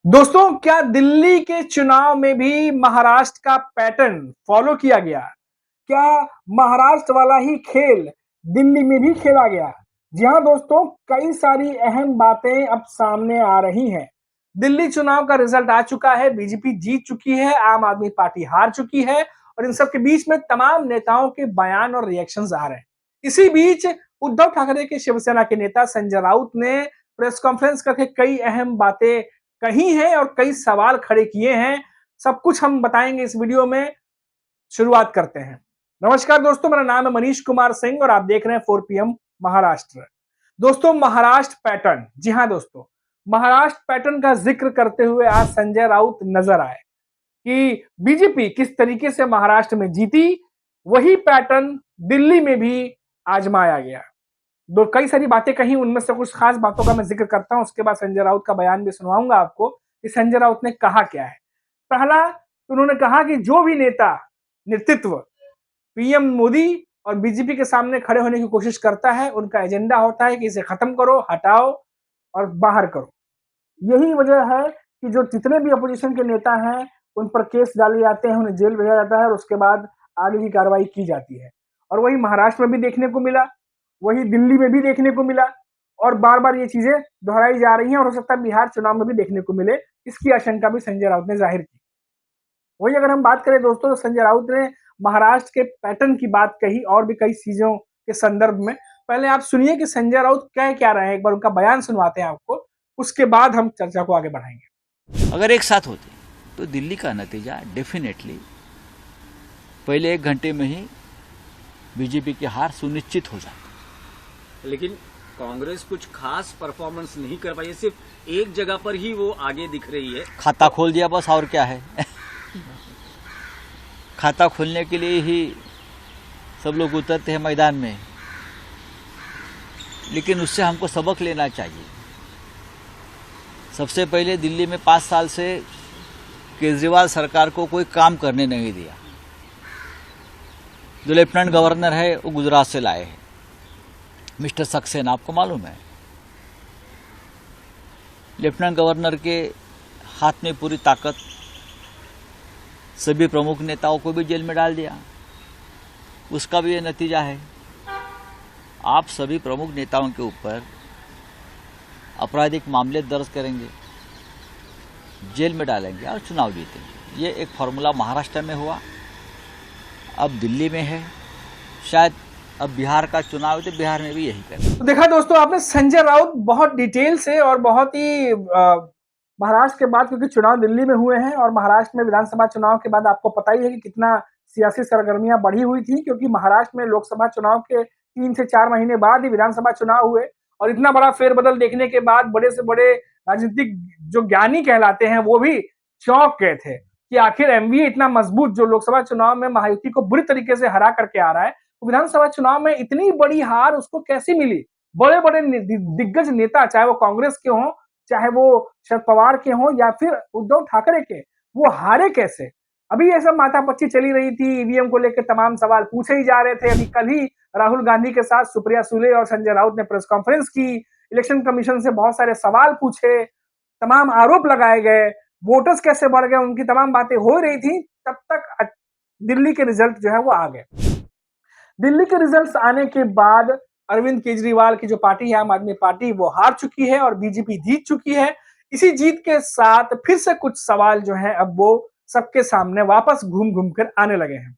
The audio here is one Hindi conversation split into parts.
दोस्तों, क्या दिल्ली के चुनाव में भी महाराष्ट्र का पैटर्न फॉलो किया गया? क्या महाराष्ट्र वाला ही खेल दिल्ली में भी खेला गया? जी हाँ दोस्तों, कई सारी अहम बातें अब सामने आ रही हैं। दिल्ली चुनाव का रिजल्ट आ चुका है, बीजेपी जीत चुकी है, आम आदमी पार्टी हार चुकी है और इन सब के बीच में तमाम नेताओं के बयान और रिएक्शंस आ रहे हैं। इसी बीच उद्धव ठाकरे के शिवसेना के नेता संजय राउत ने प्रेस कॉन्फ्रेंस करके कई अहम बातें कही हैं और कई सवाल खड़े किए हैं। सब कुछ हम बताएंगे इस वीडियो में। शुरुआत करते हैं। नमस्कार दोस्तों, मेरा नाम है मनीष कुमार सिंह और आप देख रहे हैं 4 पीएम महाराष्ट्र। दोस्तों, महाराष्ट्र पैटर्न, जी हाँ दोस्तों, महाराष्ट्र पैटर्न का जिक्र करते हुए आज संजय राउत नजर आए कि बीजेपी किस तरीके से महाराष्ट्र में जीती, वही पैटर्न दिल्ली में भी आजमाया गया। दो कई सारी बातें कही, उनमें से कुछ खास बातों का मैं जिक्र करता हूं, उसके बाद संजय राउत का बयान भी सुनवाऊंगा आपको कि संजय राउत ने कहा क्या है। पहला, उन्होंने कहा कि जो भी नेता नेतृत्व पीएम मोदी और बीजेपी के सामने खड़े होने की कोशिश करता है, उनका एजेंडा होता है कि इसे खत्म करो, हटाओ और बाहर करो। यही वजह है कि जो जितने भी अपोजिशन के नेता हैं उन पर केस डाले जाते हैं, उन्हें जेल भेजा जाता है और उसके बाद आगे की कार्रवाई की जाती है। और वही महाराष्ट्र में भी देखने को मिला, वही दिल्ली में भी देखने को मिला और बार बार ये चीजें दोहराई जा रही हैं और हो सकता है बिहार चुनाव में भी देखने को मिले। इसकी आशंका भी संजय राउत ने जाहिर की। वही अगर हम बात करें दोस्तों, तो संजय राउत ने महाराष्ट्र के पैटर्न की बात कही और भी कई चीजों के संदर्भ में। पहले आप सुनिए कि संजय राउत कह क्या रहे हैं, एक बार उनका बयान सुनवाते हैं आपको, उसके बाद हम चर्चा को आगे बढ़ाएंगे। अगर एक साथ होते तो दिल्ली का नतीजा डेफिनेटली पहले 1 घंटे में ही बीजेपी की हार सुनिश्चित हो जाती। लेकिन कांग्रेस कुछ खास परफॉर्मेंस नहीं कर पाई, सिर्फ एक जगह पर ही वो आगे दिख रही है। खाता खोल दिया बस, और क्या है। खाता खोलने के लिए ही सब लोग उतरते हैं मैदान में, लेकिन उससे हमको सबक लेना चाहिए। सबसे पहले दिल्ली में 5 साल से केजरीवाल सरकार को कोई काम करने नहीं दिया। जो लेफ्टिनेंट गवर्नर है वो गुजरात से लाए हैं, मिस्टर सक्सेना, आपको मालूम है। लेफ्टिनेंट गवर्नर के हाथ में पूरी ताकत, सभी प्रमुख नेताओं को भी जेल में डाल दिया। उसका भी ये नतीजा है। आप सभी प्रमुख नेताओं के ऊपर आपराधिक मामले दर्ज करेंगे, जेल में डालेंगे और चुनाव जीतेंगे। ये एक फॉर्मूला महाराष्ट्र में हुआ, अब दिल्ली में है, शायद अब बिहार का चुनाव है तो बिहार में भी यही करें। तो देखा दोस्तों आपने, संजय राउत बहुत डिटेल से और बहुत ही महाराष्ट्र के बाद, क्योंकि चुनाव दिल्ली में हुए हैं और महाराष्ट्र में विधानसभा चुनाव के बाद आपको पता ही है कि कितना सियासी सरगर्मियां बढ़ी हुई थी, क्योंकि महाराष्ट्र में लोकसभा चुनाव के 3 से 4 महीने बाद ही विधानसभा चुनाव हुए और इतना बड़ा फेरबदल देखने के बाद बड़े से बड़े राजनीतिक जो ज्ञानी कहलाते हैं वो भी चौंक गए थे कि आखिर एमवीए इतना मजबूत, जो लोकसभा चुनाव में महायुति को बुरी तरीके से हरा करके आ रहा है, विधानसभा चुनाव में इतनी बड़ी हार उसको कैसे मिली। बड़े बड़े दिग्गज नेता, चाहे वो कांग्रेस के हों, चाहे वो शरद पवार के हों या फिर उद्धव ठाकरे के, वो हारे कैसे। अभी ये सब माथापच्ची चली रही थी, ईवीएम को लेकर तमाम सवाल पूछे ही जा रहे थे। अभी कल ही राहुल गांधी के साथ सुप्रिया सुले और संजय राउत ने प्रेस कॉन्फ्रेंस की, इलेक्शन कमीशन से बहुत सारे सवाल पूछे, तमाम आरोप लगाए गए, वोटर्स कैसे बढ़ गए, उनकी तमाम बातें हो रही थी। तब तक दिल्ली के रिजल्ट जो है वो आ गए। दिल्ली के रिजल्ट्स आने के बाद अरविंद केजरीवाल की जो पार्टी है, आम आदमी पार्टी, वो हार चुकी है और बीजेपी जीत चुकी है। इसी जीत के साथ फिर से कुछ सवाल जो है अब वो सबके सामने वापस घूम घूम कर आने लगे हैं,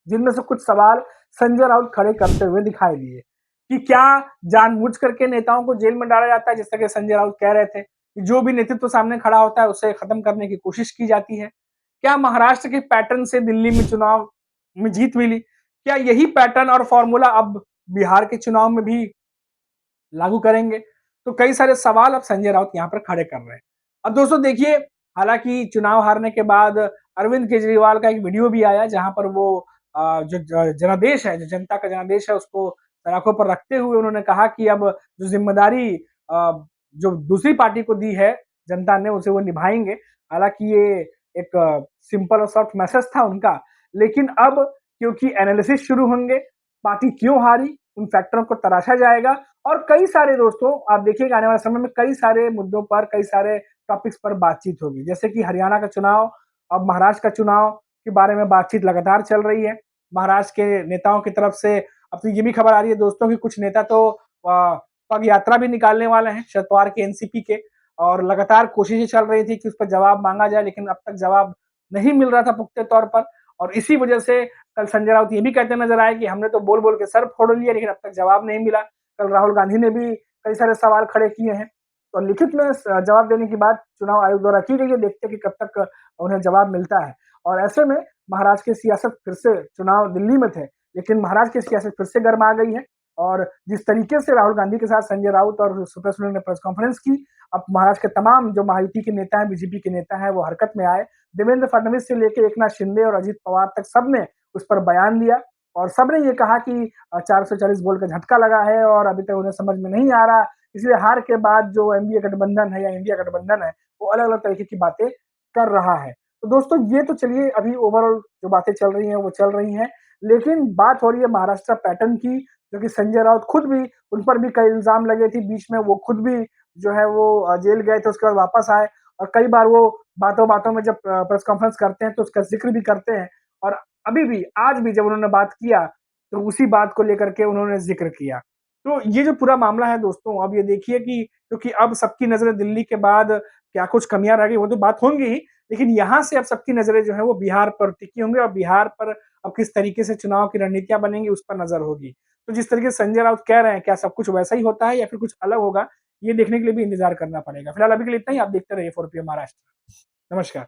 जिनमें से कुछ सवाल संजय राउत खड़े करते हुए दिखाई दिए कि क्या जानबूझ करके नेताओं को जेल में डाला जाता है, जैसा कि संजय राउत कह रहे थे कि जो भी नेतृत्व सामने खड़ा होता है उसे खत्म करने की कोशिश की जाती है। क्या महाराष्ट्र के पैटर्न से दिल्ली में चुनाव में जीत मिली? क्या यही पैटर्न और फॉर्मूला अब बिहार के चुनाव में भी लागू करेंगे? तो कई सारे सवाल अब संजय राउत यहाँ पर खड़े कर रहे हैं। अब दोस्तों देखिए, हालांकि चुनाव हारने के बाद अरविंद केजरीवाल का एक वीडियो भी आया जहां पर वो जो जनादेश है, जो जनता का जनादेश है, उसको सलाखों पर रखते हुए उन्होंने कहा कि अब जो जिम्मेदारी जो दूसरी पार्टी को दी है जनता ने, उसे वो निभाएंगे। हालांकि ये एक सिंपल और सॉफ्ट मैसेज था उनका, लेकिन अब क्योंकि एनालिसिस शुरू होंगे, पार्टी क्यों हारी, उन फैक्टरों को तराशा जाएगा और कई सारे दोस्तों आप देखिएगा आने वाले समय में कई सारे मुद्दों पर, कई सारे टॉपिक्स पर बातचीत होगी। जैसे कि हरियाणा का चुनाव, अब महाराष्ट्र का चुनाव के बारे में बातचीत लगातार चल रही है। महाराष्ट्र के नेताओं की तरफ से अब तो ये भी खबर आ रही है दोस्तों कि कुछ नेता तो पग यात्रा भी निकालने वाले हैं शरद पवार के एनसीपी के, और लगातार कोशिशें चल रही थी कि उस पर जवाब मांगा जाए, लेकिन अब तक जवाब नहीं मिल रहा था पुख्ते तौर पर। और इसी वजह से कल संजय राउत ये भी कहते नजर आए कि हमने तो बोल बोल के सर फोड़ लिया, लेकिन अब तक जवाब नहीं मिला। कल राहुल गांधी ने भी कई सारे सवाल खड़े किए हैं, तो लिखित में जवाब देने की बात चुनाव आयोग द्वारा की गई है। देखते हैं कि कब तक उन्हें जवाब मिलता है। और ऐसे में महाराष्ट्र की सियासत फिर से, चुनाव दिल्ली में थे लेकिन महाराष्ट्र की सियासत फिर से गर्मा गई है। और जिस तरीके से राहुल गांधी के साथ संजय राउत और सुप्रिया सुले ने प्रेस कॉन्फ्रेंस की, अब महाराष्ट्र के तमाम जो महायुति के नेता हैं, बीजेपी के नेता हैं, वो हरकत में आए। देवेंद्र फडणवीस से लेकर एकनाथ शिंदे और अजित पवार तक सबने उस पर बयान दिया और सबने ये कहा कि 440 वोल्ट का झटका लगा है और अभी तक उन्हें समझ में नहीं आ रहा, इसलिए हार के बाद जो एनडीए गठबंधन है या इंडिया गठबंधन है वो अलग अलग तरीके की बातें कर रहा है। तो दोस्तों ये तो चलिए अभी ओवरऑल जो बातें चल रही हैं वो चल रही हैं, लेकिन बात हो रही है महाराष्ट्र पैटर्न की, जो कि संजय राउत खुद भी, उन पर भी कई इल्जाम लगे थे बीच में, वो खुद भी जो है वो जेल गए थे, उसके बाद वापस आए और कई बार वो बातों बातों में जब प्रेस कॉन्फ्रेंस करते हैं तो उसका जिक्र भी करते हैं। और अभी भी, आज भी जब उन्होंने बात किया तो उसी बात को लेकर के उन्होंने जिक्र किया। तो ये जो पूरा मामला है दोस्तों, अब ये देखिए कि क्योंकि अब सबकी नजरें दिल्ली के बाद क्या कुछ कमियां रह गई वो तो बात होंगी ही, लेकिन यहाँ से अब सबकी नजरें जो है वो बिहार पर टिकी होंगी और बिहार पर अब किस तरीके से चुनाव की रणनीतियां बनेंगी उस पर नजर होगी। तो जिस तरीके से संजय राउत कह रहे हैं, क्या सब कुछ वैसा ही होता है या फिर कुछ अलग होगा, ये देखने के लिए भी इंतजार करना पड़ेगा। फिलहाल अभी के लिए इतना ही। आप देखते रहिए 4PM महाराष्ट्र। नमस्कार।